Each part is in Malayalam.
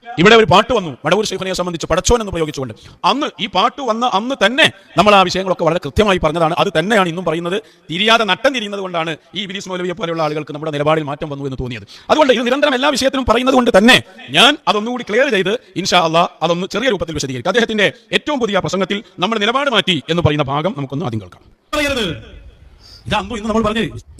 ഇവിടെ ഒരു പാട്ട് വന്നു മടവൂർ ശൈഖുനെ സംബന്ധിച്ച് പടച്ചോൻ എന്ന് പ്രയോഗിച്ചുകൊണ്ട്. അന്ന് ഈ പാട്ട് വന്ന അന്ന് തന്നെ നമ്മൾ ആ വിഷയങ്ങളൊക്കെ വളരെ കൃത്യമായി പറഞ്ഞതാണ്. അത് തന്നെയാണ് ഇന്നും പറയുന്നത്. തിരിയാതെ നട്ടം തിരിയുന്നത് കൊണ്ടാണ് ഈ ഇബ്ലീസ് മൗലവിയെ പോലെയുള്ള ആളുകൾക്ക് നമ്മുടെ നിലപാടിൽ മാറ്റം വന്നു എന്ന് തോന്നിയത്. അതുകൊണ്ട് ഇത് നിരന്തരം എല്ലാ വിഷയത്തിലും പറയുന്നത് കൊണ്ട് തന്നെ ഞാൻ അതൊന്നുകൂടി ക്ലിയർ ചെയ്ത് ഇൻഷാ അല്ലാഹ് അതൊന്ന് ചെറിയ രൂപത്തിൽ വിശദീകരിക്കും. അദ്ദേഹത്തിന്റെ ഏറ്റവും പുതിയ പ്രസംഗത്തിൽ നമ്മൾ നിലപാട് മാറ്റി എന്ന് പറയുന്ന ഭാഗം നമുക്കൊന്ന് ആദ്യം കേൾക്കാം.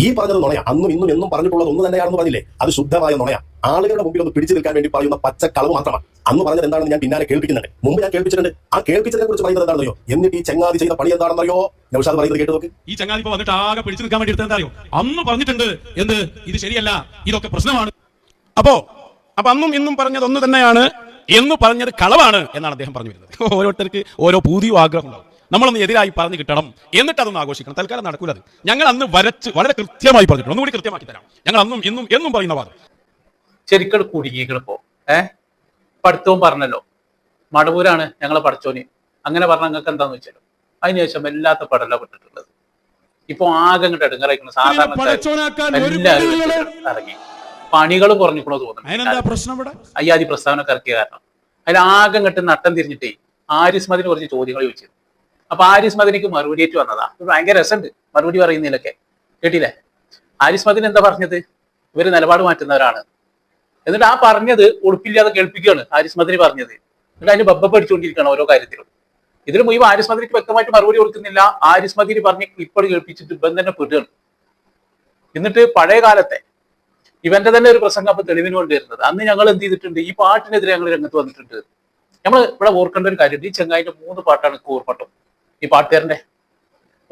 ഈ പറഞ്ഞത് നുണയാ. അന്നും ഇന്നും എന്നും പറഞ്ഞിട്ടുള്ളത് ഒന്ന് തന്നെയാണെന്ന് പറഞ്ഞില്ലേ? അത് ശുദ്ധമായ നുണയാ. ആളുകളുടെ മുമ്പിൽ ഒന്ന് പിടിച്ചു നിൽക്കാൻ വേണ്ടി പറയുന്ന പച്ചക്കളവ് മാത്രമാണ്. അന്ന് പറഞ്ഞത് എന്താണെന്ന് ഞാൻ പിന്നാലെ കേൾപ്പിക്കുന്നുണ്ട്. മുമ്പ് ഞാൻ കേൾപ്പിച്ചിട്ടുണ്ട്. ആ കേൾപ്പിച്ചതിനെ കുറിച്ച് പറയുന്നത് എന്താണെന്നറിയോ? എന്നിട്ട് ഈ ചങ്ങാതി ചെയ്ത പണി എന്താണെന്നറിയോ? നൗഷാദ് പറയുന്നത് കേട്ട് നോക്ക്. ഈ ചങ്ങാതി ഇപ്പൊ വന്നിട്ട് ആകെ പിടിച്ചു നിൽക്കാൻ വേണ്ടി എടുത്തത് അറിയോ? അന്ന് പറഞ്ഞിട്ടുണ്ട് എന്ത്, ഇത് ശരിയല്ല, ഇതൊക്കെ പ്രശ്നമാണ്. അപ്പൊ അന്നും ഇന്നും പറഞ്ഞത് ഒന്ന് തന്നെയാണ് എന്ന് പറഞ്ഞത് കളവാണ് എന്നാണ് അദ്ദേഹം പറഞ്ഞു വരുന്നത്. ഓരോരുത്തർക്ക് ഓരോ പൂതിയോ ആഗ്രഹം ഉണ്ടാവും. നമ്മളൊന്ന് എതിരായി പറഞ്ഞു കിട്ടണം, എന്നിട്ട് അതൊന്ന് ആഘോഷിക്കണം. തൽക്കാലം നടക്കൂല. അത് ഞങ്ങൾ അന്ന് വരച്ച് വളരെ കൃത്യമായി പറഞ്ഞിട്ടുണ്ട്. ഒന്നുകൂടി കൃത്യമാക്കി തരാം. ഞങ്ങൾ അന്നും ഇന്നും എന്നും പറയുന്ന വാദം ശരിക്കും കുടുങ്ങിക്കണിപ്പോ. പഠിത്തവും പറഞ്ഞല്ലോ, മടവൂരാണ് ഞങ്ങളെ പഠിച്ചോന്, അങ്ങനെ പറഞ്ഞ നിങ്ങൾക്ക് എന്താന്ന് വെച്ചാലും അതിനുശേഷം എല്ലാത്ത പടല പെട്ടിട്ടുള്ളത്. ഇപ്പൊ ആകെ അങ്ങോട്ട് എടുങ്ങറയിക്കണം. സാധാരണ ഇറങ്ങി പണികൾ കുറഞ്ഞിക്കണോ തോന്നുന്നു. അയ്യാതി പ്രസ്താവന ഇറക്കിയ കാരണം അതിൽ ആകെ അങ്ങോട്ട് നട്ടം തിരിഞ്ഞിട്ടേ ആരിസ് മദിന് കുറച്ച് ചോദ്യങ്ങൾ ചോദിച്ചു. അപ്പൊ ആരിസ് മദിനിക്ക് മറുപടി ആയിട്ട് വന്നതാ. ഭയങ്കര രസമുണ്ട് മറുപടി പറയുന്നതിലൊക്കെ. കേട്ടില്ലേ? ആരിസ് മദിൻ എന്താ പറഞ്ഞത്? ഇവര് നിലപാട് മാറ്റുന്നവരാണ്. എന്നിട്ട് ആ പറഞ്ഞത് ഉടുപ്പില്ലാതെ കേൾപ്പിക്കുകയാണ് ആരിസ് മദിനി പറഞ്ഞത്. എന്നിട്ട് അതിന് ബബ്ബ പഠിച്ചുകൊണ്ടിരിക്കുകയാണ് ഓരോ കാര്യത്തിലും. ഇതിന് മുഴുവൻ ആരിസ് മദിനിക്ക് വ്യക്തമായിട്ട് മറുപടി കൊടുക്കുന്നില്ല. ആരിസ് മദിനി പറഞ്ഞ് ക്ലിപ്പടി കേൾപ്പിച്ചിട്ട് ഇവൻ തന്നെ പെടുകയാണ്. എന്നിട്ട് പഴയ കാലത്തെ ഇവന്റെ തന്നെ ഒരു പ്രസംഗം അപ്പൊ തെളിവിന് കൊണ്ട് വരുന്നത്, അന്ന് ഞങ്ങൾ എന്ത് ചെയ്തിട്ടുണ്ട്, ഈ പാട്ടിനെതിരെ ഞങ്ങൾ രംഗത്ത് വന്നിട്ടുണ്ട്. നമ്മൾ ഇവിടെ ഓർക്കേണ്ട ഒരു കാര്യം, ഈ ചെങ്ങായിന്റെ 3 പാട്ടാണ് ഓർമ്മട്ടോ. ഈ പാട്ടുകാരന്റെ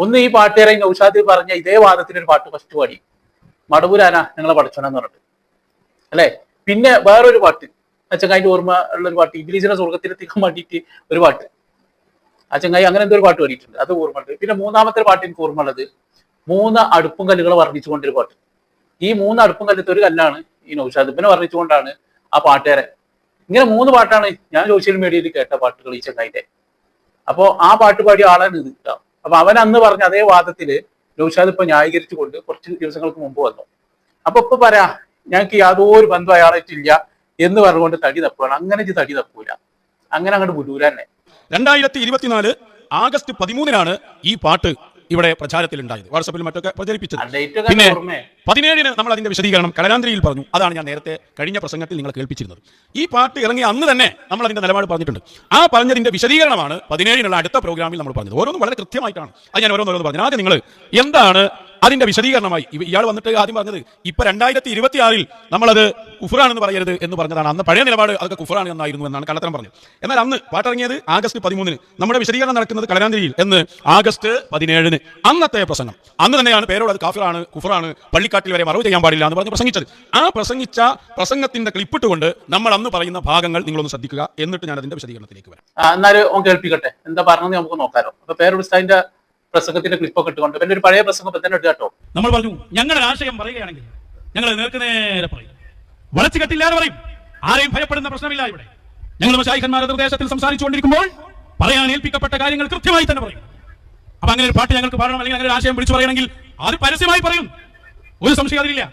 ഒന്ന്, ഈ പാട്ടുകാരൻ നൗഷാദ് പറഞ്ഞ ഇതേ വാദത്തിന് ഒരു പാട്ട് ഫസ്റ്റ് പാടി, മടവൂരാനാ ഞങ്ങളെ പഠിച്ചോണെന്ന് പറഞ്ഞിട്ട് അല്ലെ. പിന്നെ വേറൊരു പാട്ട് ആ ചെങ്ങായിന്റെ ഓർമ്മ ഉള്ള ഒരു പാട്ട്, ഇബ്ലീസിനെ സ്വർഗത്തിലെത്തിക്കാൻ വേണ്ടിയിട്ട് ഒരു പാട്ട് ആ ചെങ്ങായി അങ്ങനെ എന്തോ ഒരു പാട്ട് പാടിയിട്ടുണ്ട്, അത് ഓർമ്മ ഉണ്ട്. പിന്നെ മൂന്നാമത്തെ പാട്ട് എനിക്ക് ഓർമ്മ ഉള്ളത് 3 അടുപ്പും കല്ലുകൾ വർണ്ണിച്ചുകൊണ്ടൊരു പാട്ട്. ഈ 3 അടുപ്പും കല്ലത്തെ ഒരു കല്ലാണ് ഈ നൗഷാദ്. പിന്നെ വർണ്ണിച്ചുകൊണ്ടാണ് ആ പാട്ടുകാരൻ. ഇങ്ങനെ 3 പാട്ടാണ് ഞാൻ സോഷ്യൽ മീഡിയയിൽ കേട്ട പാട്ടുകൾ ഈ ചെങ്ങായിന്റെ. അപ്പോ ആ പാട്ട് പാടിയ ആളാണ് ഇത് കിട്ടുക. അപ്പൊ അവൻ അന്ന് പറഞ്ഞ അതേ വാദത്തില് നൗഷാദ് ഇപ്പൊ ന്യായീകരിച്ചുകൊണ്ട് കുറച്ച് ദിവസങ്ങൾക്ക് മുമ്പ് വന്നു. അപ്പൊ ഇപ്പൊ പറയാ ഞങ്ങൾക്ക് യാതൊരു ബന്ധം അയാളായിട്ടില്ല എന്ന് പറഞ്ഞുകൊണ്ട് തടി തപ്പുകയാണ്. അങ്ങനെ തടി തപ്പൂല, അങ്ങനെ അങ്ങോട്ട് വിടൂല തന്നെ. 2024 ആഗസ്റ്റ് 13 ഈ പാട്ട് ഇവിടെ പ്രചാരത്തിൽ ഉണ്ടായത്, വാട്സാപ്പിൽ മറ്റൊക്കെ പ്രചരിപ്പിച്ചത്. പിന്നെ 17 നമ്മൾ അതിന്റെ വിശദീകരണം കലരാന്ത്രിയിൽ പറഞ്ഞു. അതാണ് ഞാൻ നേരത്തെ കഴിഞ്ഞ പ്രസംഗത്തിൽ നിങ്ങൾ കേൾപ്പിച്ചിരുന്നത്. ഈ പാട്ട് ഇറങ്ങിയ അന്ന് തന്നെ നമ്മൾ അതിന്റെ നിലപാട് പറഞ്ഞിട്ടുണ്ട്. ആ പറഞ്ഞതിന്റെ വിശദീകരണമാണ് 17 അടുത്ത പ്രോഗ്രാമിൽ നമ്മൾ പറഞ്ഞത്. ഓരോന്നും വളരെ കൃത്യമായിട്ടാണ്. അത് ഞാൻ ഓരോന്നോരോന്ന് പറഞ്ഞു. ആദ്യം നിങ്ങൾ എന്താണ് അതിന്റെ വിശദീകരണമായി ഇയാൾ വന്നിട്ട് ആദ്യം പറഞ്ഞത്, ഇപ്പൊ 2026 നമ്മളത് കുഫറാണെന്ന് പറയരുത് എന്ന് പറഞ്ഞതാണ്. അന്ന് പഴയ നിലപാട് അതൊക്കെ കുഫറാണ് എന്നായിരുന്നു എന്നാണ് കള്ളത്തരം പറഞ്ഞത്. എന്നാൽ അന്ന് പാട്ടിറങ്ങിയത് ആഗസ്റ്റ് 13. നമ്മുടെ വിശദീകരണം നടക്കുന്നത് കലരാന്ത്രിയിൽ എന്ന് ആഗസ്റ്റ് 17. അന്നത്തെ പ്രസംഗം അന്ന് തന്നെയാണ് പേരോട് അത് കാഫിറാണ്, കുഫറാണ്, പള്ളിക്കാട്ടിൽ വരെ മറവ് ചെയ്യാൻ പാടില്ല എന്ന് പറഞ്ഞ് പ്രസംഗിച്ചത്. ആ പ്രസംഗിച്ച പ്രസംഗത്തിന്റെ ക്ലിപ്പിട്ടുകൊണ്ട് നമ്മൾ അന്ന് പറയുന്ന ഭാഗങ്ങൾ നിങ്ങളൊന്ന് ശ്രദ്ധിക്കുക. എന്നിട്ട് ഞാൻ അതിന്റെ വിശദീകരണത്തിലേക്ക് വരാം. എന്നാലും കേൾപ്പിക്കട്ടെ എന്താ പറഞ്ഞത് നമുക്ക് നോക്കാലോ. അപ്പൊ പേരോട് ഉസ്താദിന്റെ പ്രസംഗത്തിന്റെ ക്ലിപ്പൊക്കെ ഇട്ടുകൊണ്ട് പിന്നെ ഒരു പഴയ പ്രസംഗം തന്നെ ഇട്ട് കേട്ടോ. നമ്മൾ പറഞ്ഞു, ഞങ്ങളുടെ ആശയം പറയുകയാണെങ്കിൽ ഞങ്ങൾ നേർക്കുനേരെ പറയും, വളച്ചു കെട്ടില്ലാതെ പറയും. ആരെയും ഭയപ്പെടുന്ന പ്രശ്നമില്ല. ഇവിടെ ഞങ്ങൾ മശായിഖന്മാരുടെ നിർദ്ദേശത്തിൽ സംസാരിച്ചുകൊണ്ടിരിക്കുമ്പോൾ പറയാൻ ഏൽപ്പിക്കപ്പെട്ട കാര്യങ്ങൾ കൃത്യമായി തന്നെ പറയും. അപ്പൊ അങ്ങനെ ഒരു പാട്ട് ഞങ്ങൾക്ക് പാടണം, അല്ലെങ്കിൽ അങ്ങനെ ഒരു ആശയം വിളിച്ചു പറയണമെങ്കിൽ അത് പരസ്യമായി പറയും, ഒരു സംശയം അതിലില്ല.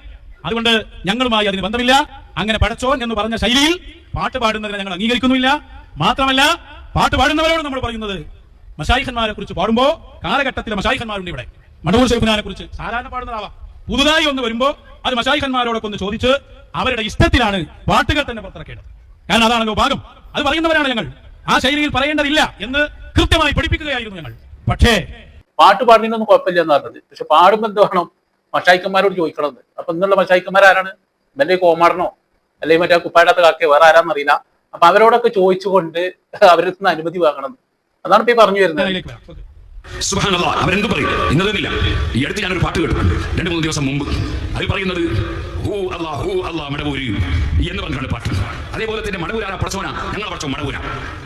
അതുകൊണ്ട് ഞങ്ങളുമായി അതിന് ബന്ധമില്ല. അങ്ങനെ പടച്ചോൻ എന്ന് പറഞ്ഞ ശൈലിയിൽ പാട്ട് പാടുന്നതിനെ ഞങ്ങൾ അംഗീകരിക്കുന്നില്ല. മാത്രമല്ല പാട്ട് പാടുന്നവരോട് നമ്മൾ പറയുന്നത്, മശായിഖന്മാരെ കുറിച്ച് പാടുമ്പോ കാലഘട്ടത്തിലെ മശായിഖന്മാരുണ്ട്. ഇവിടെ മടവൂർ ശൈഖുനെ കുറിച്ച് സാധാരണ പാടുന്നതാവാം. പുതുതായി ഒന്ന് വരുമ്പോ അത് മശായിഖന്മാരോടൊക്കെ ഒന്ന് ചോദിച്ച് അവരുടെ ഇഷ്ടത്തിലാണ് പാട്ടുകൾ തന്നെ പുറത്തിറക്കേണ്ടത്. കാരണം അതാണല്ലോ ഭാഗം. അത് പറയുന്നവരാണ് ഞങ്ങൾ. ആ ശൈലിയിൽ പറയേണ്ടതില്ല എന്ന് കൃത്യമായി പഠിപ്പിക്കുകയായിരുന്നു ഞങ്ങൾ. പക്ഷേ പാട്ട് പാടുന്നതിനൊന്നും കുഴപ്പമില്ല എന്ന് പറഞ്ഞത്. പക്ഷെ പാടുമ്പോ എന്ത് വേണം, മശായിഖന്മാരോട് ചോദിക്കണമെന്ന്. അപ്പൊ ഇന്നുള്ള മശായിഖന്മാരാരാണ്? ഇവന്റെ കോമാടനോ അല്ലെങ്കിൽ മറ്റേ കുപ്പായിടാത്ത കാക്കയോ വേറെ ആരാന്നറിയില്ല. അപ്പൊ അവരോടൊക്കെ ചോദിച്ചുകൊണ്ട് അവരിൽ നിന്ന് അനുമതി വാങ്ങണം. അതാണ് ഇപ്പൊ പറഞ്ഞു വരുന്നത്. സുബ്ഹാനല്ലാഹ്, അവരെന്ത് പറയും ഇന്നതെന്നില്ല. ഈ അടുത്ത് ഞാനൊരു പാട്ട് കേട്ടിട്ടുണ്ട് 2-3 ദിവസം മുമ്പ്. അത് പറയുന്നത് ഹൂ അല്ലാഹ് മടവൂര് എന്ന് പറഞ്ഞാണ് പാട്ട്. അതേപോലെ തന്നെ മടവൂരാണ് പടച്ചോന, ഞങ്ങൾ പടച്ചോ മടവൂര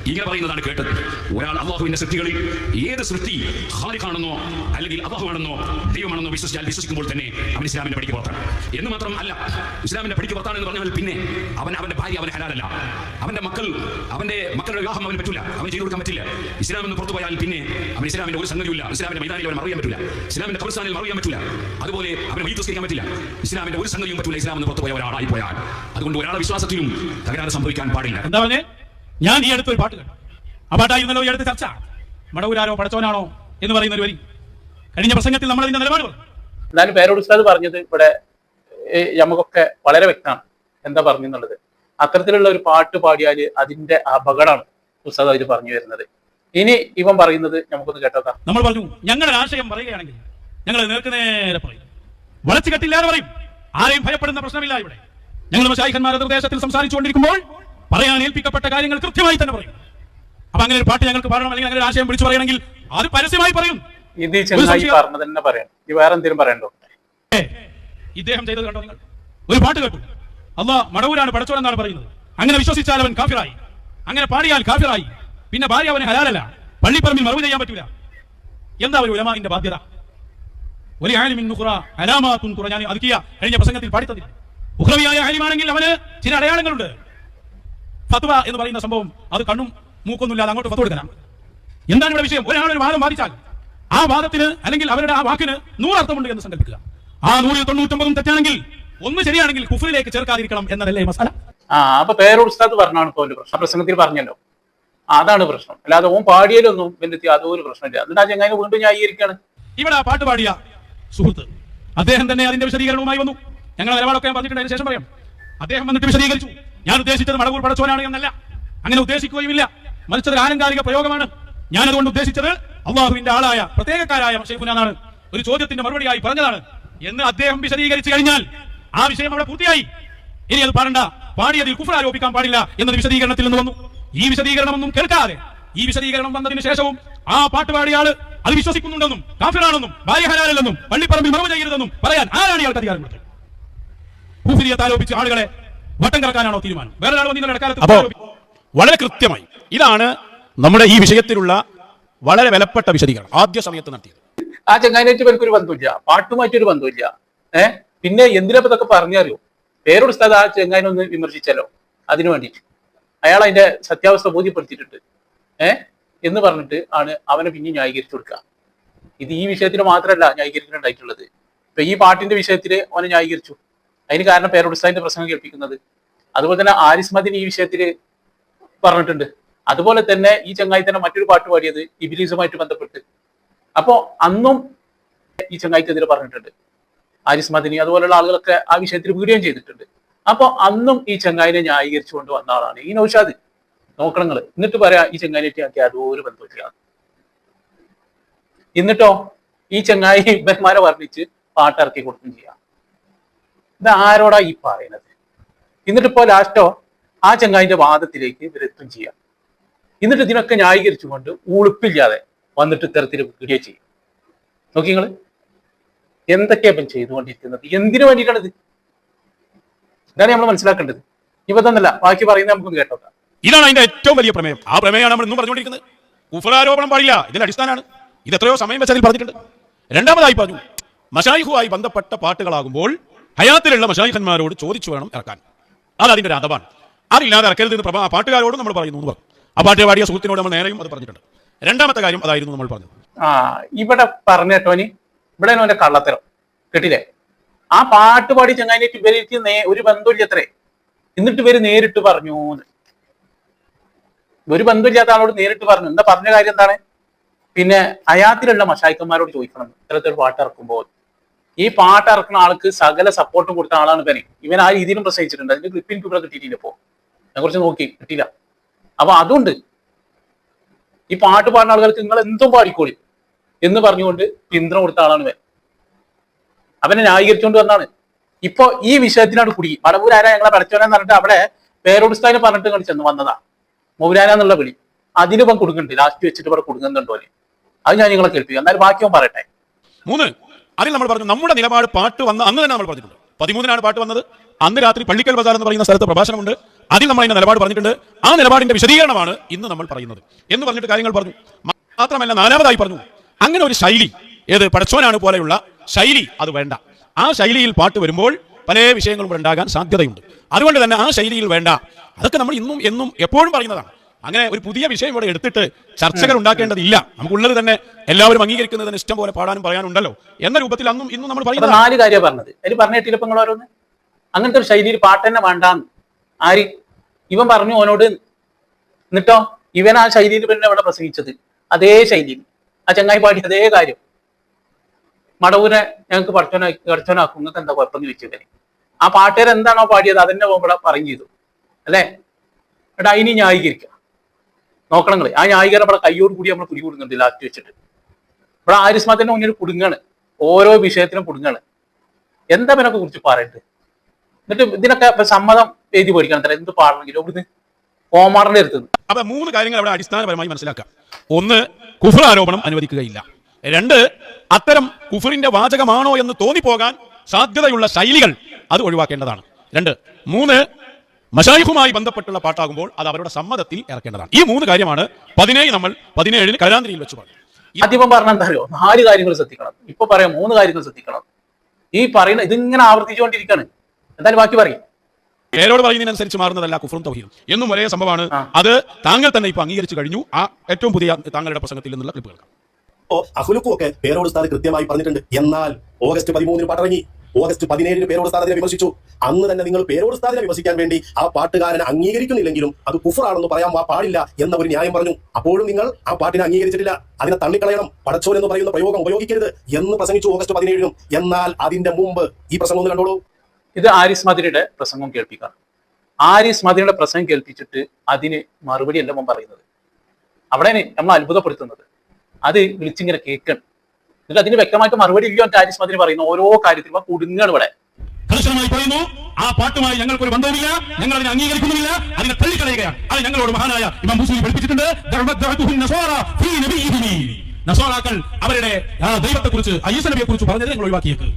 ഇങ്ങനെ പറയുന്നതാണ് കേട്ടത്. ഒരാൾ അള്ളാഹുവിന്റെ സൃഷ്ടികളിൽ ഏത് സൃഷ്ടി ഖാലിഖാണെന്നോ അല്ലെങ്കിൽ അള്ളാഹുവാണെന്നോ ദൈവമാണെന്നോ വിശ്വസിക്കുമ്പോൾ തന്നെ അവൻ ഇസ്ലാമിന്റെ പടിക്ക് പുറത്താണ്. എന്ന് മാത്രം അല്ല, ഇസ്ലാമിന്റെ പടിക്ക് പുറത്താണെന്ന് പറഞ്ഞാൽ പിന്നെ അവന്റെ ഭാര്യ അവന് ഹലാലല്ല, അവന്റെ മക്കളുടെ വിവാഹം അവന് പറ്റില്ല, അവന് ചെയ്തു കൊടുക്കാൻ പറ്റില്ല. ഇസ്ലാം എന്ന് പുറത്തു പോയാൽ പിന്നെ അവൻ ഇസ്ലാമിന്റെ ഒരു സംഗതിയില്ല. ഇസ്ലാമിന്റെ മൈതാനിൽ അവൻ മറിയാൻ പറ്റില്ല, ഇസ്ലാമിന്റെ ഖബർസ്ഥാനിൽ മറിയാൻ പറ്റില്ല, അതുപോലെ അവന് മയ്യിത്ത് നിസ്കരിക്കാൻ പറ്റില്ല. ഇസ്ലാമിന്റെ ഒരു സംഗതിയും പറ്റില്ല ഇസ്ലാം എന്ന് പുറത്തു പോയ ഒരാളായി പോയാൽ. അതുകൊണ്ട് ഒരാളുടെ വിശ്വാസത്തിലും തകരാറ് സംഭവിക്കാൻ പാടില്ല. എന്താ പറഞ്ഞേ? ഞാൻ ഈ അടുത്തൊരു പാട്ട് കേട്ടു. ആ പാട്ടായിരുന്നല്ലോ ഈ അടുത്ത ചർച്ച. മടവൂരാരോ പടച്ചോനാണോ എന്ന് പറയുന്ന ഒരു വരി കഴിഞ്ഞ പ്രസംഗത്തിൽ നമ്മൾ അതിന്റെ നിലപാട് പറഞ്ഞു. എന്നാലും പേരോട് ഉസ്താദ് പറഞ്ഞത് ഇവിടെ നമുക്കൊക്കെ വളരെ വ്യക്തമാണ് എന്താ പറഞ്ഞെന്നുള്ളത്. അത്തരത്തിലുള്ള ഒരു പാട്ട് പാടിയാൽ അതിന്റെ അപകടമാണ് ഉസ്താദ് അവർ പറഞ്ഞു വരുന്നത്. ഇനി ഇവൻ പറയുന്നത് നമുക്കൊന്ന് കേട്ടോക്കാം. നമ്മൾ പറഞ്ഞു ഞങ്ങളുടെ ആശയം പറയുകയാണെങ്കിൽ ഞങ്ങൾ നേർക്കുനേരെ പറയും, വളച്ചു കെട്ടില്ലാതെ പറയും. ആരെയും ഭയപ്പെടുന്ന പ്രശ്നമില്ല. ഇവിടെ ഞങ്ങൾ മശായിഖന്മാരുടെ നിർദ്ദേശത്തിൽ സംസാരിച്ചുകൊണ്ടിരിക്കുമ്പോൾ പറയാൻ ഏൽപ്പിക്കപ്പെട്ട കാര്യങ്ങൾ കൃത്യമായി തന്നെ പറയും. അപ്പൊ അങ്ങനെ ഒരു പാട്ട് ഞങ്ങൾക്ക് പാടണം, അല്ലെങ്കിൽ അങ്ങനെ ഒരു ആശയം വിളിച്ചു പറയണമെങ്കിൽ അത് പരസ്യമായി പറയും. ഇത് ചെങ്ങായി പറഞ്ഞത് തന്നെ പറയണം. ഈ വേറെ എന്തെങ്കിലും പറയണ്ടോ? ഇദ്ദേഹം ചെയ്തത് കണ്ടോ നിങ്ങൾ? ഒരു പാട്ട് കേട്ടു, അല്ലാഹ് മടവൂരാണ് പടച്ചോൻ എന്നാണ് പറയുന്നത്. അങ്ങനെ വിശ്വസിച്ചാൽ അവൻ കാഫിറായി, അങ്ങനെ പാടിയാൽ കാഫിറായി. പിന്നെ ഭാര്യ അവന് ഹലാലല്ല, പള്ളിപ്പറമ്പിൽ മറവ് ചെയ്യാൻ പറ്റൂല. എന്താ ഒരു ഉലമാഇന്റെ ബാധ്യത? ഒരു ആലിമിൻ നുഖറ അലാമാത്തുൻ ഖുറ. ഞാൻ അതുക്കിയ കഴിഞ്ഞ പ്രസംഗത്തിൽ പാടിത്തന്നില്ല. ഉഖ്റവിയായ ആലിമാണെങ്കിൽ അവന് ചില അടയാളങ്ങളുണ്ട്. ഫത്വ എന്ന് പറയുന്ന സംഭവം അത് കണ്ണും മൂക്കൊന്നുമില്ലാതെ അങ്ങോട്ട് ഫത്വ കൊടുക്കണം. എന്താണ് ഇവിടെ വിഷയം? ഒരാളൊരു വാദം വാദിച്ചാൽ ആ വാദത്തിന് അല്ലെങ്കിൽ അവരുടെ ആ വാക്കിന് 100 അർത്ഥമുണ്ട് എന്ന് സങ്കല്പിക്കുക. ആ 199 തെറ്റാണെങ്കിൽ ഒന്ന് ശരിയാണെങ്കിൽ കുഫറിലേക്ക് ചേർക്കാതിരിക്കണം എന്നതല്ലേ മസാല? അപ്പൊ പേരോട് ഉസ്താദ് പറഞ്ഞാണ് ഇപ്പോൾ പ്രശ്നം. പ്രസംഗത്തിൽ പറഞ്ഞല്ലോ, അതാണ് പ്രശ്നം. അല്ലാതെ ഓൻ പാടിയാലൊന്നും ബന്ധത്തി അതൊരു പ്രശ്നമില്ല. എന്നിട്ട് ആ ചെങ്ങായി വീണ്ടും ന്യായീകരിക്കുകയാണ്. ഇവിടെ ആ പാട്ട് പാടിയ സുഹൃത്ത് അദ്ദേഹം തന്നെ അതിന്റെ വിശദീകരണവുമായി വന്നു. ഞങ്ങൾ നിലപാടൊക്കെ ഞാൻ പറഞ്ഞിട്ടുണ്ട്, അതിന് ശേഷം പറയാം. അദ്ദേഹം വന്നിട്ട് വിശദീകരിച്ചു, ഞാൻ ഉദ്ദേശിച്ചത് മടവൂർ പടച്ചോനാണ് എന്നല്ല, അങ്ങനെ ഉദ്ദേശിക്കുകയുമില്ല, മറിച്ചത് ആലങ്കാരിക പ്രയോഗമാണ്. ഞാനതുകൊണ്ട് ഉദ്ദേശിച്ചത് അള്ളാഹുവിന്റെ ആളായ പ്രത്യേകക്കാരായ ശൈഖുനാണ്, ഒരു ചോദ്യത്തിന്റെ മറുപടിയായി പറഞ്ഞതാണ് എന്ന് അദ്ദേഹം വിശദീകരിച്ചു കഴിഞ്ഞാൽ ആ വിഷയം അവിടെ പൂർത്തിയായി. ഇനി അത് പാടണ്ട, പാടിയതിൽ കുഫർ ആരോപിക്കാൻ പാടില്ല എന്നത് വിശദീകരണത്തിൽ നിന്ന് വന്നു. ഈ വിശദീകരണമൊന്നും കേൾക്കാതെ ഈ വിശദീകരണം വന്നതിന് ശേഷവും ആ പാട്ട് പാടിയ ആള് അത് വിശ്വസിക്കുന്നുണ്ടെന്നും കാഫിറാണെന്നും ഭാര്യ ഹലാലല്ലെന്നും പള്ളിപ്പറമ്പിൽ മറവ് ചെയ്യരുതെന്നും പറയാൻ ആരാണ് ഇയാൾക്ക് അധികാരം കൊടുത്തത്? കുഫ്രിയത്ത് ആരോപിച്ച് ആളുകളെ വട്ടം കറക്കാനാണോ തീരുമാനം? വേറെ ആൾ വന്നില്ല ഇടക്കാലത്ത്. വളരെ കൃത്യമായി ഇതാണ് നമ്മുടെ ഈ വിഷയത്തിലുള്ള വളരെ വിലപ്പെട്ട വിശദീകരണം ആദ്യ സമയത്ത് നടത്തിയത്. ആ ചെങ്ങാനായിട്ട് എനിക്കൊരു ബന്ധമില്ല, പാട്ടുമായിട്ടൊരു ബന്ധമില്ല. പിന്നെ എന്തിനാ ഇതൊക്കെ പറഞ്ഞറിയോ? പേരോട് ഉസ്താദ് ആ ചെങ്ങാനൊന്ന് വിമർശിച്ചല്ലോ, അതിനു വേണ്ടിയിട്ട് അയാൾ അതിന്റെ സത്യാവസ്ഥ ബോധ്യപ്പെടുത്തിയിട്ടുണ്ട് എന്ന് പറഞ്ഞിട്ട് ആണ് അവനെ പിന്നെ ന്യായീകരിച്ചു കൊടുക്കുക. ഇത് ഈ വിഷയത്തിൽ മാത്രമല്ല ന്യായീകരിക്കുന്നുണ്ടായിട്ടുള്ളത്. ഇപ്പൊ ഈ പാട്ടിന്റെ വിഷയത്തിൽ അവനെ ന്യായീകരിച്ചു. അതിന് കാരണം പേരോട് ഉസ്താദിന്റെ പ്രസംഗം കേൾപ്പിക്കുന്നത്. അതുപോലെ തന്നെ ആരിസ് മദീൻ ഈ വിഷയത്തിൽ പറഞ്ഞിട്ടുണ്ട്. അതുപോലെ തന്നെ ഈ ചങ്ങായി തന്നെ മറ്റൊരു പാട്ട് പാടിയത് ഇബ്ലീസുമായിട്ട് ബന്ധപ്പെട്ട്. അപ്പോ അന്നും ഈ ചങ്ങായിക്കെതിരെ പറഞ്ഞിട്ടുണ്ട് ആരിസ് മദനി. അതുപോലുള്ള ആളുകളൊക്കെ ആ വിഷയത്തിൽ വീഡിയോ ചെയ്തിട്ടുണ്ട്. അപ്പൊ അന്നും ഈ ചങ്ങായിനെ ന്യായീകരിച്ചുകൊണ്ട് വന്ന ആളാണ് ഈ നൗഷാദ്. നോക്കണങ്ങൾ. എന്നിട്ട് പറയാ ഈ ചങ്ങായിനെ ആക്കി അതൊരു ബന്ധമില്ല. എന്നിട്ടോ ഈ ചങ്ങായി ഇവന്മാരെ വർണ്ണിച്ച് പാട്ടിറക്കി കൊടുക്കുകയും ചെയ്യാം. ഇത് ആരോടാ ഈ പറയുന്നത്? എന്നിട്ടിപ്പോ ലാസ്റ്റോ ആ ചങ്ങായിന്റെ വാദത്തിലേക്ക് ഇവരെത്തും ചെയ്യാം. എന്നിട്ട് ഇതിനൊക്കെ ന്യായീകരിച്ചുകൊണ്ട് ഉളുപ്പില്ലാതെ വന്നിട്ട് ഇത്തരത്തിൽ വീഡിയോ ചെയ്യും. നോക്കി നിങ്ങള് എന്തൊക്കെയാ ഇപ്പം ചെയ്തുകൊണ്ടിരിക്കുന്നത്? എന്തിനു വേണ്ടിയിട്ടാണിത്? ഇതാണ് നമ്മൾ മനസ്സിലാക്കേണ്ടത്. ഇപ്പൊ തന്നല്ല ബാക്കി പറയുന്നത് നമുക്ക് കേട്ടോക്കാം. ഇതാണ് അതിന്റെ ഏറ്റവും വലിയ പ്രമേയം. ആ പ്രമേയമാണ് നമ്മൾ ഇന്നും പറഞ്ഞുകൊണ്ടിരിക്കുന്നത്. കുഫ്റാരോപണം പാടില്ല, ഇതിന്റെ അടിസ്ഥാനമാണ്. ഇത് എത്രയോ സമയം വെച്ചതിൽ പറഞ്ഞിട്ടുണ്ട്. രണ്ടാമതായി പറഞ്ഞു, മശായിഖുമായി ബന്ധപ്പെട്ട പാട്ടുകളാകുമ്പോൾ ഹയാത്തിലുള്ള മശായിഖന്മാരോട് ചോദിച്ചു വേണം ഇറക്കാൻ. അത് അതിന്റെ ഒരു അഥവാണ്. അതില്ലാതെ ഇറക്കരുത് എന്ന് പാട്ടുകാരോടും നമ്മൾ പറയുന്നു എന്ന് പറഞ്ഞു. ആ പാട്ട് പാടിയ സുഹൃത്തിനോട് നമ്മൾ നേരെയും അത് പറഞ്ഞിട്ടുണ്ട്. രണ്ടാമത്തെ കാര്യം അതായിരുന്നു നമ്മൾ പറഞ്ഞത്. ഇവിടെ പറഞ്ഞോനി ഇവിടെ അവന്റെ കള്ളത്തരം കേട്ടില്ലേ? ആ പാട്ട് പാടി ചങ്ങായിട്ട് ഇവർക്ക് ഒരു ബന്ധമില്ല അത്രേ. എന്നിട്ട് ഇവര് നേരിട്ട് പറഞ്ഞു, ഒരു ബന്ധമില്ലാത്ത ആളോട് നേരിട്ട് പറഞ്ഞു. എന്താ പറഞ്ഞ കാര്യം എന്താണ്? പിന്നെ ഹയാത്തിലുള്ള മശായിഖന്മാരോട് ചോദിക്കണം ഇത്തരത്തിൽ പാട്ട് ഇറക്കുമ്പോൾ. ഈ പാട്ട് ഇറക്കുന്ന ആൾക്ക് സകല സപ്പോർട്ടും കൊടുത്ത ആളാണ് ഇവനെ. ഇവൻ ആ രീതിയിലും പ്രസംഗിച്ചിട്ടുണ്ട്. അതിന്റെ ക്ലിപ്പിംഗ് ഇവിടെ കിട്ടിയിട്ടില്ല. ഇപ്പോ ഞാൻ കുറച്ച് നോക്കി, കിട്ടിയില്ല. അപ്പൊ അതുകൊണ്ട് ഈ പാട്ട് പാടുന്ന ആളുകൾക്ക് നിങ്ങൾ എന്തും പാടിക്കോളി എന്ന് പറഞ്ഞുകൊണ്ട് പിന്തുണ കൊടുത്ത ആളാണ് ഇവൻ. അവനെ ന്യായീകരിച്ചുകൊണ്ട് വന്നാണ്. ഇപ്പൊ ഈ വിഷയത്തിനാണ് കുടുങ്ങി. മടവൂരാരാ ഞങ്ങളെ പഠിച്ചോനെന്ന് പറഞ്ഞിട്ട് അവിടെ പേരോട് ഉസ്താദിനെ പറഞ്ഞിട്ട് കളിച്ചെന്ന് വന്നതാ മൗലാന എന്നുള്ള വിളി. അതിനിപ്പം കൊടുക്കുന്നുണ്ട്. ലാസ്റ്റ് വെച്ചിട്ട് ഇവിടെ കൊടുക്കുന്നുണ്ടോ? അത് ഞാൻ നിങ്ങളെ കേൾപ്പിക്കാം. എന്നാലും ബാക്കിയും പറയട്ടെ. 3 അതിൽ നമ്മൾ പറഞ്ഞു നമ്മുടെ നിലപാട് പാട്ട് വന്ന അന്ന് തന്നെ നമ്മൾ പറഞ്ഞിട്ടുണ്ട്. 13-നാണ് പാട്ട് വന്നത്. അന്ന് രാത്രി പള്ളിക്കൽ ബസാർ എന്ന് പറയുന്ന സ്ഥലത്ത് പ്രഭാഷണമുണ്ട്. അതിൽ നമ്മൾ അതിന്റെ നിലപാട് പറഞ്ഞിട്ടുണ്ട്. ആ നിലപാടിന്റെ വിശദീകരണമാണ് ഇന്ന് നമ്മൾ പറയുന്നത് എന്ന് പറഞ്ഞിട്ട് കാര്യങ്ങൾ പറഞ്ഞു. മാത്രമല്ല 4-മതായി പറഞ്ഞു, അങ്ങനെ ഒരു ശൈലി, ഏത് പടച്ചോനാണ് പോലെയുള്ള ശൈലി അത് വേണ്ട. ആ ശൈലിയിൽ പാട്ട് വരുമ്പോൾ പല വിഷയങ്ങളും ഉണ്ടാകാൻ സാധ്യതയുണ്ട്. അതുകൊണ്ട് തന്നെ ആ ശൈലിയിൽ വേണ്ട. അതൊക്കെ നമ്മൾ ഇന്നും എന്നും എപ്പോഴും പറയുന്നതാണ്. അങ്ങനെ ഒരു പുതിയ വിഷയം ഇവിടെ എടുത്തിട്ട് ചർച്ചകൾ ഉണ്ടാക്കേണ്ടതില്ല. നമുക്കുള്ളത് തന്നെ എല്ലാവരും അംഗീകരിക്കുന്നതിന് ഇഷ്ടം പോലെ പാടാനും പറയാനുണ്ടല്ലോ എന്ന രൂപത്തിൽ അന്നും ഇന്നും നമ്മൾ പറയുന്നത്. 4 കാര്യമാണ് പറഞ്ഞത്. അതിൽ പറഞ്ഞിട്ടില്ല ഇപ്പൊ നിങ്ങൾ ഓരോന്ന്. അങ്ങനത്തെ ഒരു ശൈലിയിൽ പാട്ട് തന്നെ വേണ്ടാന്ന് ആര് ഇവൻ പറഞ്ഞു ഓനോട്. എന്നിട്ടോ ഇവൻ ആ ശൈലിയിൽ പിന്നെ അവിടെ പ്രസംഗിച്ചത് അതേ ശൈലിയിൽ, ആ ചങ്ങായി പാടി അതേ കാര്യം. മടവൂരെ ഞങ്ങൾക്ക് പഠിച്ചോനാക്കും, നിങ്ങൾക്ക് എന്താ കുഴപ്പമെന്ന് ചോദിച്ചവന്. ആ പാട്ടുകാരൻ എന്താണോ പാടിയത് അതന്നെ ഇവിടെ പറയും ചെയ്തു അല്ലേ. എടാ ഇനി ന്യായീകരിക്കുക നോക്കണം നിങ്ങള്. ആ ന്യായീകരണം ഇവിടെ കയ്യോട് കൂടി നമ്മൾ കുടുങ്ങുന്നുണ്ട് ലാസ്റ്റ് വെച്ചിട്ട്. ഇവിടെ ആരിസ്മാത്തിന്റെ മുന്നിൽ കുടുങ്ങാണ്, ഓരോ വിഷയത്തിനും കുടുങ്ങാണ്. എന്താ ഇതിനൊക്കെ കുറിച്ച് പറയട്ടെ? എന്നിട്ട് ഇതിനൊക്കെ സമ്മതം എഴുതി പഠിക്കണം തരാം, എന്ത് പാടണമെങ്കിലും ഇവിടുന്ന് കോമാറിന്റെ അടുത്ത്. അപ്പൊ 3 കാര്യങ്ങൾ അവിടെ അടിസ്ഥാനപരമായി മനസ്സിലാക്കാം. 1, കുഫ്ർ ആരോപണം അനുവദിക്കുകയില്ല. 2, അത്തരം കുഫറിന്റെ വാചകമാണോ എന്ന് തോന്നിപ്പോകാൻ സാധ്യതയുള്ള ശൈലികൾ അത് ഒഴിവാക്കേണ്ടതാണ്. 2, 3, മശായിഖുമായി ബന്ധപ്പെട്ടുള്ള പാട്ടാകുമ്പോൾ അത് അവരുടെ സമ്മതത്തിൽ ഇറക്കേണ്ടതാണ്. ഈ 3 കാര്യമാണ് 17 നമ്മൾ 17 കലാന്തിരിയിൽ വെച്ച് പറഞ്ഞു. ആദ്യം പറഞ്ഞ എന്തായാലോ 4 കാര്യങ്ങൾ ശ്രദ്ധിക്കണം. ഇപ്പൊ പറയാം 3 കാര്യങ്ങൾ ശ്രദ്ധിക്കണം. ഈ പറയുന്ന ഇതിങ്ങനെ ആവർത്തിച്ചുകൊണ്ടിരിക്കുകയാണ്. എന്തായാലും ബാക്കി പറയും. പേരോട് പറയുന്നതിനനുസരിച്ച് മാറുന്നതല്ല കുഫറും തൗഹീദും എന്നും ഒരേ സംഭവമാണ്. അത് താങ്കൾ തന്നെ ഇപ്പൊ അംഗീകരിച്ചു കഴിഞ്ഞു. ആ ഏറ്റവും പുതിയ താങ്കളുടെ പ്രസംഗത്തിൽ നിന്നുള്ള ക്ലിപ്പ് കേൾക്കാം. അഹ്ലുക്കും ഒക്കെ പേരോട് ഉസ്താദ് കൃത്യമായി പറഞ്ഞിട്ടുണ്ട്. എന്നാൽ ഓഗസ്റ്റ് 13 പാട്ടിറങ്ങി, ഓഗസ്റ്റ് 17 പേരോട് ഉസ്താദിനെ വിമർശിച്ചു. അന്ന് തന്നെ നിങ്ങൾ പേരോട് ഉസ്താദിനെ വിമർശിക്കാൻ വേണ്ടി ആ പാട്ടുകാരനെ അംഗീകരിക്കുന്നില്ലെങ്കിലും അത് കുഫറാണെന്ന് പറയാൻ പാടില്ല എന്ന ഒരു ന്യായം പറഞ്ഞു. അപ്പോഴും നിങ്ങൾ ആ പാട്ടിനെ അംഗീകരിച്ചിട്ടില്ല. അതിനെ തള്ളിക്കളയണം, പടച്ചോൻ എന്ന് പറയുന്ന പ്രയോഗം ഉപയോഗിക്കരുത് എന്ന് പ്രസംഗിച്ചു ഓഗസ്റ്റ് 17. എന്നാൽ അതിന്റെ മുമ്പ് ഈ പ്രസംഗം ഒന്ന് കണ്ടോളൂ. ഇത് ആരിസ് മദനിയുടെ പ്രസംഗം കേൾപ്പിക്കാം. ആരിസ് മദനിയുടെ പ്രസംഗം കേൾപ്പിച്ചിട്ട് അതിന് മറുപടി അല്ല നമ്മൾ പറയുന്നത്. അവിടെ നമ്മൾ അത്ഭുതപ്പെടുത്തുന്നത് അത് വിളിച്ചിങ്ങനെ കേൾക്കണം. എന്നിട്ട് അതിന് വ്യക്തമായിട്ട് മറുപടി ഇല്ലോ ആരിസ് മദനി പറയുന്ന ഓരോ കാര്യത്തിലും കുടുങ്ങാണ് ഇവിടെ. കർശനമായി പറയുന്നു, ആ പാട്ടുമായി ഞങ്ങൾക്കൊരു ബന്ധവുമില്ല, ഞങ്ങൾ അതിനെ അംഗീകരിക്കുന്നില്ല, അതിനെ തള്ളിക്കളയുകയാണ്. അത് ഞങ്ങളോട് മഹാനായ ഇമാം ബൂസൂരി പഠിപ്പിച്ചിട്ടുണ്ട്. നസ്വാറാക്കൾ അവരുടെ ദൈവത്തെക്കുറിച്ച് ഈസ നബിയെ കുറിച്ച് പറഞ്ഞത് ഞങ്ങൾ ഒഴിവാക്കിയേക്ക്.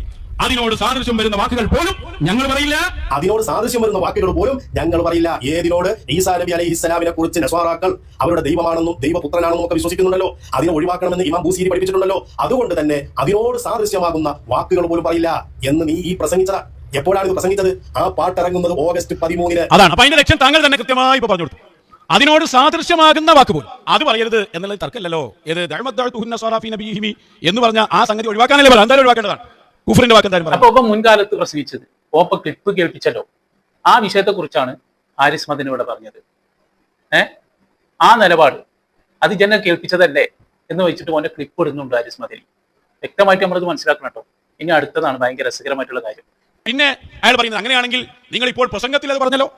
അതിനോട് സാദൃശ്യം വരുന്ന വാക്കുകൾ പോലും ഞങ്ങൾ പറയില്ല. അതിനോട് സാദൃശ്യം വരുന്ന വാക്കുകൾ പോലും ഞങ്ങൾ പറയില്ല. ഏതിനോട്? ഈസാ നബി അലൈഹിസ്സലാമിനെ കുറിച്ച് നസ്വാറാക്കൾ അവരുടെ ദൈവമാണെന്നും ദൈവപുത്രനാണെന്നും ഒക്കെ വിശ്വസിക്കുന്നുണ്ടല്ലോ. അതിനെ ഒഴിവാക്കണമെന്ന് ഇമാം ബൂസീരി പഠിപ്പിച്ചിട്ടുണ്ടല്ലോ. അതുകൊണ്ട് തന്നെ അതിനോട് സാദൃശ്യമാകുന്ന വാക്കുകൾ പോലും പറയില്ല എന്ന് നീ ഈ പ്രസംഗിച്ചത്. എപ്പോഴാണ് ഇത് പ്രസംഗിച്ചത്? ആ പാട്ടിറങ്ങുന്നത് ഓഗസ്റ്റ് 13. അതാണ്. അപ്പൊ അതിന്റെ ലക്ഷ്യം താങ്കൾ തന്നെ കൃത്യമായി ഇപ്പൊ പറഞ്ഞു കൊടുത്തു. അതിനോട് സാദൃശ്യമാകുന്ന വാക്ക് പോലും അത് പറയരുത് എന്നുള്ളത് തർക്കമല്ലല്ലോ. ഏത് എന്ന് പറഞ്ഞ ആ സംഗതി ഒഴിവാക്കാനല്ലേ പറയാം. എന്തായാലും ഒഴിവാക്കേണ്ടതാണ്. കുഫറിന്റെ വാക്ക് എന്തായാലും. അപ്പൊ മുൻകാലത്ത് പ്രസംഗിച്ചത് ഓപ്പ ക്ലിപ്പ് കേൾപ്പിച്ചല്ലോ, ആ വിഷയത്തെ കുറിച്ചാണ് ആരിസ് മദനി ഇവിടെ പറഞ്ഞത്. ആ നിലപാട് അത് ജനം കേൾപ്പിച്ചതല്ലേ എന്ന് വെച്ചിട്ട് ഓന്റെ ക്ലിപ്പ് ഇടുന്നുണ്ട് ആരിസ് മദനി. വ്യക്തമായിട്ട് നമ്മളത് മനസ്സിലാക്കണം കേട്ടോ. ഇനി അടുത്തതാണ് ഭയങ്കര രസകരമായിട്ടുള്ള കാര്യം. പിന്നെ അയാൾ പറയുന്നത് അങ്ങനെയാണെങ്കിൽ നിങ്ങൾ ഇപ്പോൾ പ്രസംഗത്തിൽ അത് പറഞ്ഞല്ലോ,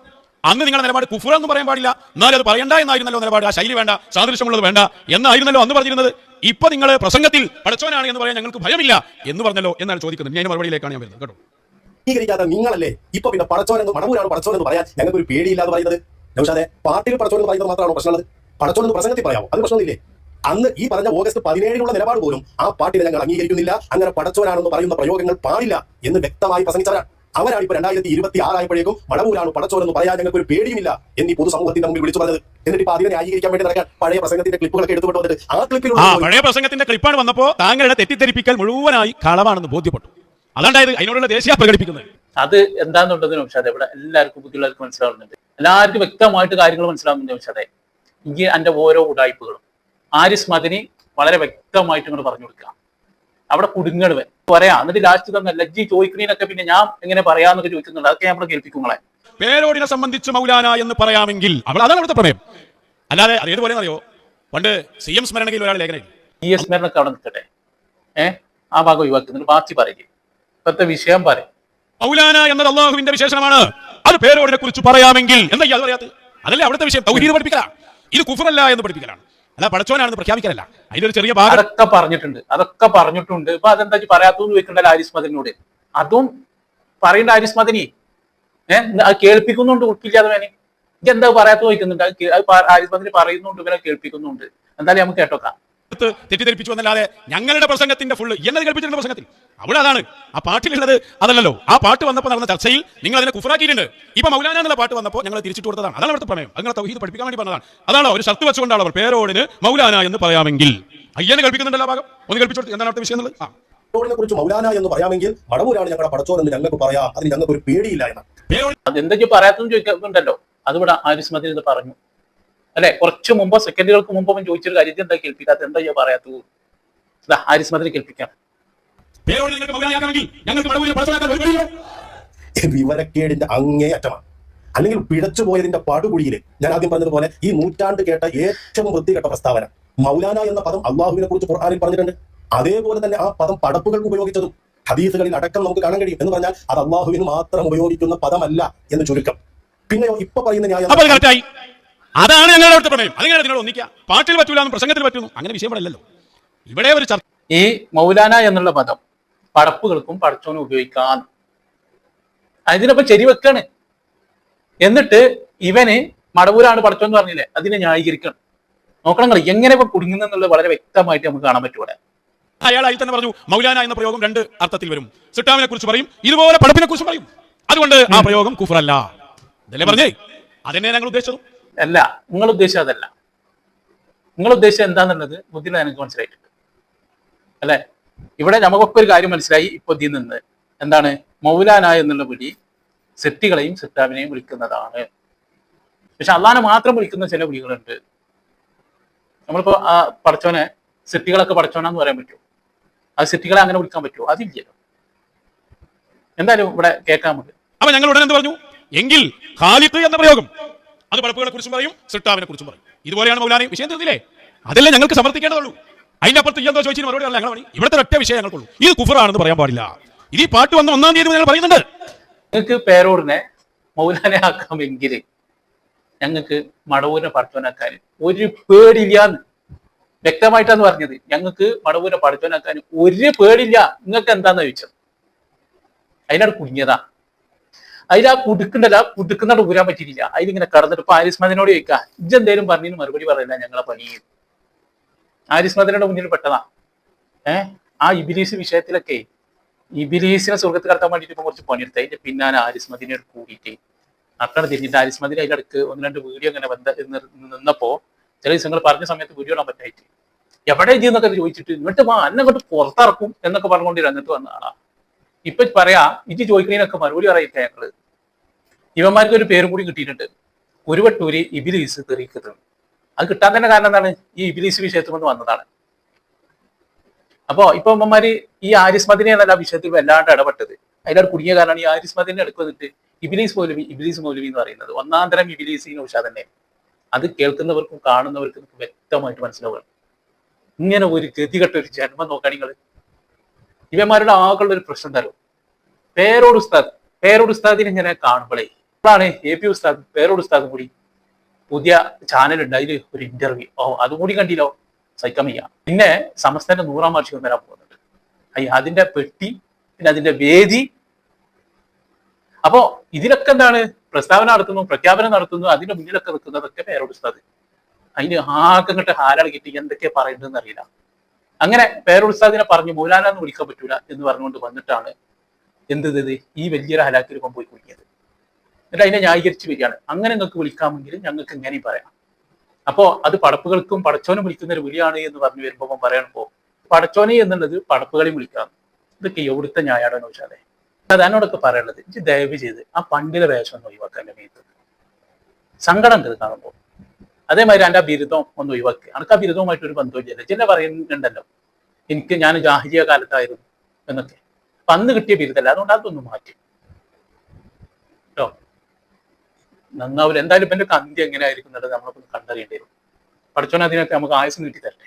അന്ന് നിങ്ങളുടെ നിലപാട് കുഫ്റെന്ന് പറയാൻ പാടില്ല, എന്നാലും അത് പറയണ്ട എന്നായിരുന്നല്ലോ നിലപാട്. ആ ശൈലി വേണ്ട, സാദൃശ്യമുള്ളത് വേണ്ട എന്നായിരുന്നല്ലോ അന്ന് പറഞ്ഞിരുന്നത്. ഇപ്പൊ നിങ്ങൾ പ്രസംഗത്തിൽ പടച്ചവനാണ് എന്ന് പറയാൻ ഞങ്ങൾക്ക് ഭയമില്ല എന്ന് പറഞ്ഞല്ലോ എന്നാണ് ചോദിക്കുന്നത്. ഞാൻ മറുപടിയിലേക്കാണ് ഞാൻ വരുന്നത് കേട്ടോ. അംഗീകരിക്കാത്ത നിങ്ങളല്ലേ ഇപ്പൊ പിന്നെ പടച്ചോനെന്ന് മടവൂരാണ് പടച്ചോനെന്ന് പറയാൻ ഞങ്ങൾക്ക് ഒരു പേടിയില്ലാന്ന് പറയുന്നത്? നൗഷാദേ, പാർട്ടിയിൽ പടച്ചോനെന്ന് പറയുന്നത് മാത്രമാണോ പ്രശ്നമുള്ളത്? പടച്ചോനെന്ന് പ്രസംഗത്തിൽ പറയാമോ? അത് പ്രശ്നമില്ലേ? അന്ന് ഈ പറഞ്ഞ ഓഗസ്റ്റ് 17 നിലപാട് പോലും ആ പാർട്ടിനെ ഞങ്ങൾ അംഗീകരിക്കുന്നില്ല, അങ്ങനെ പടച്ചോനാണെന്ന് പറയുന്ന പ്രയോഗങ്ങൾ പാടില്ല എന്ന് വ്യക്തമായി പ്രസംഗിച്ചവരാണ്. അവരാണ് ഇപ്പൊ 2026 ആയപ്പോഴേക്കും മടവൂരാണ് പടച്ചോനെന്ന് പറയാൻ ഞങ്ങൾക്ക് ഒരു പേടിയുമില്ല എന്നീ പൊതുസമൂഹത്തിന്റെ മുമ്പിൽ വിളിച്ചു പറഞ്ഞത്. എന്നിട്ട് ഇപ്പൊ അതിനെ ന്യായീകരിക്കാൻ വേണ്ടി നടക്കാൻ പഴയ പ്രസംഗത്തിന്റെ ക്ലിപ്പുകളൊക്കെ എടുത്തുകൊണ്ട് വന്നിട്ട് ആ ക്ലിപ്പിൽ പഴയ പ്രസംഗത്തിന്റെ ക്ലിപ്പാണ് വന്നപ്പോ താങ്കളുടെ തെറ്റിദ്ധരിപ്പിക്കൽ മുഴുവനായി കളവാണെന്ന് ബോധ്യപ്പെട്ടു. അതാണ്ടായത് അതിനോടുള്ള ദേശീയ പ്രകടിപ്പിക്കുന്നത്. അത് എന്താണെന്നുള്ളതിന് പക്ഷേ ഇവിടെ എല്ലാവർക്കും ബുദ്ധിയുള്ളവർക്ക് മനസ്സിലാവുന്നുണ്ട്, എല്ലാവർക്കും വ്യക്തമായിട്ട് കാര്യങ്ങൾ മനസ്സിലാവുന്നുണ്ട്. പക്ഷേ ഈ എന്റെ ഓരോ ഉടായ്പകളും ആരിസ് മദനി വളരെ വ്യക്തമായിട്ട് ഇങ്ങോട്ട് പറഞ്ഞു കൊടുക്കുക. അവിടെ കുടുങ്ങണ് പറയാ. എന്നിട്ട് ലാസ്റ്റ് തന്നെ ലജ്ജി ചോദിക്കണീനൊക്കെ പിന്നെ ഞാൻ എങ്ങനെ പറയാന്നൊക്കെ ചോദിക്കുന്നുണ്ട്. അതൊക്കെ ഞാൻ കേൾപ്പിക്കുങ്ങളെ. പേരോടിനെ സംബന്ധിച്ച് മൗലാന എന്ന് പറയാമെങ്കിൽ അതാണ് അവിടുത്തെ പ്രമേയം. അല്ലാതെ അതേതുപോലെ അറിയോ, പണ്ട് CM സ്മരണയിൽ ഒരാൾ ലേഖനം സ്മരണക്ക് അവിടെ നിൽക്കട്ടെ, ആ ഭാഗം ഒഴിവാക്കുന്നുണ്ട്, ബാക്കി പറയുക. ഇപ്പത്തെ വിഷയം പറയും. മൗലാന എന്നത് അള്ളാഹുവിന്റെ വിശേഷണമാണ്. അത് പേരോടിനെ കുറിച്ച് പറയാമെങ്കിൽ എന്താ അത് പറയാത്തത്? അതല്ലേ അവിടുത്തെ വിഷയം. തൗഹീദ് പഠിപ്പിക്കലാണ്, ഇത് കുഫ്റല്ല എന്ന് പഠിപ്പിക്കലാണ്, അല്ല പടച്ചോനാണെന്ന് പ്രഖ്യാപിക്കാനല്ല. അതിലൊരു ചെറിയ ഭാഗം അതൊക്കെ പറഞ്ഞിട്ടുണ്ട്. ഇപ്പൊ അതെന്താ പറയാത്തതെന്ന് ചോദിക്കണ്ടല്ലോ ആരിസ് മദനിനോട്. അതും പറയേണ്ട ആരിസ് മദനി അത് കേൾപ്പിക്കുന്നുണ്ട്. ഉറപ്പില്ലാതെ വേണേ ഇതെന്താ പറയാത്ത ചോദിക്കുന്നുണ്ട്. ആരിസ് മദനി പറയുന്നുണ്ട്, ഇവനെ കേൾപ്പിക്കുന്നുണ്ട്. എന്തായാലും നമുക്ക് കേട്ടോക്കാം. തെറ്റിദ്ധരിപ്പിച്ചു എന്നല്ലാതെ ഞങ്ങളുടെ പ്രസംഗത്തിന്റെ ഫുള്ള് എന്നത് കേൾപ്പിച്ചിട്ടുണ്ട് പ്രസംഗത്തിൽ. അവിടെ അതാണ് ആ പാട്ടിലുള്ളത്. അതല്ലല്ലോ ആ പാട്ട് വന്നപ്പോൾ നടന്ന ചർച്ചയിൽ നിങ്ങൾ അതിനെ കുഫറാക്കിയിട്ടുണ്ട്. ഇപ്പൊ മൗലാന എന്നുള്ള പാട്ട് വന്നപ്പോൾ ഞങ്ങൾ തിരിച്ചിട്ട് കൊടുത്തതാണ്. അതാണ് അവിടുത്തെ പ്രമേയം. അങ്ങനെ തൗഹീദ് പഠിപ്പിക്കാൻ വേണ്ടി പറഞ്ഞതാണ്. അതാണോ ഒരു ഷർത്ത് വെച്ചുകൊണ്ടാണ് അവർ പേരോടിന് മൗലാന എന്ന് പറയാമെങ്കിൽ. അയ്യനെ കേൾപ്പിക്കുന്നുണ്ടല്ലോ ഭാഗം ഒന്ന് കേൾപ്പിച്ചോട്ട്. എന്താണ് അവിടുത്തെ വിഷയം എന്നുള്ളത്? പേരോടിനെ കുറിച്ച് മൗലാന എന്ന് പറയാമെങ്കിൽ മടവൂരാണ് ഞങ്ങളുടെ പടച്ചോൻ എന്ന് ഞങ്ങൾക്ക് പറയാം, അതിന് ഞങ്ങൾക്ക് ഒരു പേടിയില്ല എന്നാണ്. അതെന്താ പറയാത്തെന്ന് ചോദിക്കുന്നുണ്ടല്ലോ. അതിവിടെ ആരിസ് മദനി ഇത് പറഞ്ഞു അല്ലെ. കുറച്ച് മുമ്പ് സെക്കൻഡുകൾക്ക് മുമ്പ് അവൻ ചോദിച്ചൊരു കാര്യം എന്താ കേൾപ്പിക്കാത്ത, എന്താ പറയാത്തത്? ആരിസ് മദനി കേൾപ്പിക്കാം. വിവരക്കേടിന്റെ അങ്ങേ അറ്റമാണ്. അല്ലെങ്കിൽ പിഴച്ചുപോയതിന്റെ പടുകുഴിയിൽ ഞാൻ ആദ്യം പറഞ്ഞതുപോലെ ഈ നൂറ്റാണ്ട് കേട്ട ഏറ്റവും വൃത്തികെട്ട പ്രസ്താവന മൗലാന എന്ന പദം അള്ളാഹുവിനെ കുറിച്ച് ഖുർആനിൽ പറഞ്ഞിട്ടുണ്ട്. അതേപോലെ തന്നെ ആ പദം പടപ്പുകൾക്ക് ഉപയോഗിച്ചതും ഹദീസുകളിൽ അടക്കം നമുക്ക് കാണാൻ കഴിയും. എന്ന് പറഞ്ഞാൽ അത് അള്ളാഹുവിന് മാത്രം ഉപയോഗിക്കുന്ന പദമല്ല എന്ന് ചുരുക്കം. പിന്നെയോ ഇപ്പൊ പറയുന്ന ന്യായം അതാണ് ഞങ്ങളുടെ അവിടുത്തെ പ്രമേയം. അതിങ്ങനെ നിങ്ങളോട് ഒന്നിക്കുക. പാട്ടിൽ പറ്റൂല, പ്രസംഗത്തിൽ പറ്റുന്നു, അങ്ങനെ വിഷയമല്ലല്ലോ ഇവിടെ ഒരു ചർച്ച. ഈ മൗലാന എന്നുള്ള പദം പടപ്പുകൾക്കും പടച്ചോനും ഉപയോഗിക്കാൻ അതിനൊപ്പം ശരിവെക്കാണ്. എന്നിട്ട് ഇവന് മടവൂരാണ് പടച്ചോൻ എന്ന് പറഞ്ഞില്ലേ, അതിനെ ന്യായീകരിക്കണം. നോക്കണം നിങ്ങൾ എങ്ങനെ ഇപ്പൊ കുടുങ്ങുന്നുള്ളത് വളരെ വ്യക്തമായിട്ട് നമുക്ക് കാണാൻ പറ്റും ഇവിടെ. അയാളായി തന്നെ പറഞ്ഞു മൗലാന എന്ന പ്രയോഗം രണ്ട് അർത്ഥത്തിൽ വരും. സിട്ടാവിനെ കുറിച്ച് പറയും, ഇതുപോലെ പടപ്പിനെ കുറിച്ച് പറയും. അതുകൊണ്ട് ആ പ്രയോഗം കുഫറല്ല ഇതല്ലേ പറഞ്ഞേ. അതെന്നെ ഞങ്ങൾ ഉദ്ദേശിച്ചത് അല്ല. നിങ്ങൾ ഉദ്ദേശിച്ചത് അതല്ല. നിങ്ങൾ ഉദ്ദേശിച്ചത് എന്താന്നുള്ളത് ബുദ്ധിയിൽ എനിക്ക് മനസ്സിലായിട്ടുണ്ട് അല്ലെ. ഇവിടെ നമുക്കൊക്കെ ഒരു കാര്യം മനസ്സിലായി. ഇപ്പൊ ഇതിൽ നിന്ന് എന്താണ് മൗലാന എന്നുള്ള വിളി സെറ്റികളെയും സിട്ടാവിനെയും വിളിക്കുന്നതാണ്. പക്ഷെ അള്ളാനെ മാത്രം വിളിക്കുന്ന ചില വിളികളുണ്ട്. നമ്മളിപ്പോ ആ പടച്ചോനെ സെറ്റികളൊക്കെ പടച്ചോനാന്ന് പറയാൻ പറ്റുമോ? അത് സെറ്റികളെ അങ്ങനെ വിളിക്കാൻ പറ്റുമോ? അതില്ലല്ലോ. എന്തായാലും ഇവിടെ കേൾക്കാൻ നമുക്ക്. അപ്പൊ ഞങ്ങൾ ഉടനെ എന്ത് പറഞ്ഞു? എങ്കിൽ ഖാലിഖ് എന്ന പ്രയോഗം അത് പടപ്പുകളെ കുറിച്ചും പറയും, സിട്ടാവിനെ കുറിച്ചും പറയും. ഇതുപോലെയാണ് മൗലാനയും. വിഷയം തീർന്നില്ലേ? അതല്ലേ ഞങ്ങൾക്ക് സമർത്ഥിക്കേണ്ടതുള്ളൂ. അതിന്റെ അപ്പുറത്ത് എന്തോ ചോദിച്ചു മറുപടി ഞങ്ങൾ പണി. ഇവിടുത്തെ ഒറ്റ വിഷയം ഞങ്ങൾക്കുള്ളൂ. ഇത് കുഫറാണെന്ന് പറയാൻ പാടില്ല. ഇത് ഈ പാട്ട് വന്ന 1-ാം തീയതി ഞങ്ങൾ പറയുന്നുണ്ട്. നിങ്ങൾക്ക് പേരോടിനെ മൗലാനെ ആക്കാമെങ്കിൽ ഞങ്ങൾക്ക് മടവൂരിനെ പടച്ചോനാക്കാൻ ഒരു പേടില്ലാന്ന് വ്യക്തമായിട്ടാണ് പറഞ്ഞത്. ഞങ്ങൾക്ക് മടവൂരിനെ പടച്ചോനാക്കാൻ ഒരു പേടില്ല. നിങ്ങൾക്ക് എന്താന്ന് ചോദിച്ചത്? അതിനോട് കുടുങ്ങിയതാ. അതിൽ ആ കുടുക്കണ്ടല്ല, കുടുക്കുന്നാട് ഊരാൻ പറ്റിയില്ല. അതിലിങ്ങനെ കടന്നിട്ട് ഇപ്പൊ ആരിസ്മദിനോട് ചോദിക്കാം, ഇജ്ജെന്തേലും പറഞ്ഞതിന് മറുപടി പറയില്ല, ഞങ്ങളെ പണി. ആരിസ്മദിനോട് മുന്നിൽ പെട്ടതാ. ആ ഇബിലീസ് വിഷയത്തിലൊക്കെ ഇബിലീസിനെ സ്വർഗത്ത് കടത്താൻ വേണ്ടിയിട്ട് ഇപ്പൊ കുറച്ച് പണിയെടുത്ത് അതിന്റെ പിന്നാലെ ആരിസ്മദിനെ കൂടിയിട്ട് നട്ടണം തിരിഞ്ഞിട്ട് ആരിസ്മദിനെ അതിന്റെ അടുക്ക് 1-2 വീഡിയോ അങ്ങനെ നിന്നപ്പോ ചില ദിവസങ്ങൾ പറഞ്ഞ സമയത്ത് വീഡിയോ ഇടാൻ പറ്റായിട്ട് എവിടെ ചെയ്യുന്നൊക്കെ ചോദിച്ചിട്ട് ഇങ്ങോട്ട് അന്നെ അങ്ങോട്ട് പുറത്തിറക്കും എന്നൊക്കെ പറഞ്ഞുകൊണ്ട് രംഗത്ത് വന്ന ആളാ. ഇപ്പൊ പറയാ ഇത് ചോദിക്കുന്നതിനൊക്കെ മറുപടി പറയില്ല ഞങ്ങള്. ഇവന്മാർക്ക് ഒരു പേരും കൂടി കിട്ടിയിട്ടുണ്ട്, കുരുവട്ടൂര് ഇബിലീസ് തെറിക്കത്ത്. അത് കിട്ടാൻ തന്നെ കാരണം എന്താണ്? ഈ ഇബിലീസ് വിഷയത്തിൽ കൊണ്ട് വന്നതാണ്. അപ്പോ ഇപ്പൊ അമ്മമാര് ഈ ആരിസ്മദിനെ എന്നല്ല വിഷയത്തിൽ വല്ലാണ്ട് ഇടപെട്ടത്. അതിനോട് കുടുങ്ങിയ കാരണമാണ് ഈ ആരിസ്മദിനെ അടുക്ക് വന്നിട്ട് ഇബിലീസ് മൗലവി എന്ന് പറയുന്നത്. 1-ാം തരം ഇബിലീസിന് ഉഷാ തന്നെ. അത് കേൾക്കുന്നവർക്കും കാണുന്നവർക്കും വ്യക്തമായിട്ട് മനസ്സിലാവുകയാണ്. ഇങ്ങനെ ഒരു ഗതികെട്ട ഒരു ജന്മം നോക്കാൻ നിങ്ങൾ. ഇവന്മാരുടെ ആകെയുള്ള ഒരു പ്രശ്നം തരും പേരോട് ഉസ്താദിനെ ഇങ്ങനെ കാണുമ്പോഴേ അതാണ് AP ഉസ്താദ് പേരോട് ഉസ്താദും കൂടി പുതിയ ചാനൽ ഉണ്ട്. അതിൽ ഒരു ഇന്റർവ്യൂ അതും കൂടി കണ്ടില്ലോ, സഹിക്കാൻ വയ്യ. പിന്നെ സമസ്തന്റെ 100-ാം വാർഷികം വരാൻ പോകുന്നുണ്ട്. അതിന്റെ പെട്ടി, പിന്നെ അതിന്റെ വേദി. അപ്പോ ഇതിലൊക്കെ എന്താണ് പ്രസ്താവന നടത്തുന്നു, പ്രഖ്യാപനം നടത്തുന്നു, അതിന്റെ മുന്നിലൊക്കെ നിൽക്കുന്നതൊക്കെ പേരോട് ഉസ്താദ്. അതിന് ആകെ അങ്ങോട്ട് ഹാലടക്കിട്ട് എന്തൊക്കെ പറയേണ്ടതെന്ന് അറിയില്ല. അങ്ങനെ പേരോട് ഉസ്താദിനെ പറഞ്ഞു മൗലാന എന്ന് വിളിക്കാൻ പറ്റൂല എന്ന് പറഞ്ഞുകൊണ്ട് വന്നിട്ടാണ് എന്തത് ഈ വലിയൊരു ഹലാക്കിൽ ഇപ്പം പോയി കുടിക്കിയത്. എന്നിട്ട് അതിനെ ന്യായീകരിച്ച് വരികയാണ്. അങ്ങനെ നിങ്ങൾക്ക് വിളിക്കാമെങ്കിൽ ഞങ്ങൾക്ക് എങ്ങനെയും പറയാം. അപ്പോ അത് പടപ്പുകൾക്കും പടച്ചോനും വിളിക്കുന്ന ഒരു വിളിയാണ് എന്ന് പറഞ്ഞു വരുമ്പോൾ പറയണപ്പോ പടച്ചോനെ എന്നുള്ളത് പടപ്പുകളെയും വിളിക്കാം. ഇതൊക്കെ എവിടുത്തെ ന്യായാണോ ചോദിച്ചാലേ അത് എന്നോടൊക്കെ പറയുള്ളത്. ഇത് ദയവ് ചെയ്ത് ആ പണ്ടിലെ വേഷം ഒന്ന് ഒഴിവാക്കാൻ എൻ്റെ മീത്ത് സങ്കടം ഉണ്ട് കാണുമ്പോൾ. അതേമാതിരി എൻ്റെ ആ ബിരുദം ഒന്ന് ഒഴിവാക്കി. അനക്ക് ആ ബിരുദവുമായിട്ട് ഒരു ബന്ധമില്ല. ചില പറയുന്നുണ്ടല്ലോ ഞാൻ ജാഹിലിയ കാലത്തായിരുന്നു എന്നൊക്കെ. അപ്പൊ അന്ന് കിട്ടിയ ബിരുദല്ല, അതുകൊണ്ട് അതൊന്ന് മാറ്റി കേട്ടോ. നന്നാവില്ല. എന്തായാലും ഇപ്പൊ എൻ്റെ അന്ത്യം എങ്ങനെയായിരിക്കും എന്നുള്ളത് നമ്മളൊക്കെ കണ്ടറിയേണ്ടി വരും. പഠിച്ചോനെ അതിനൊക്കെ നമുക്ക് ആയുസ് നീട്ടി തരട്ടെ.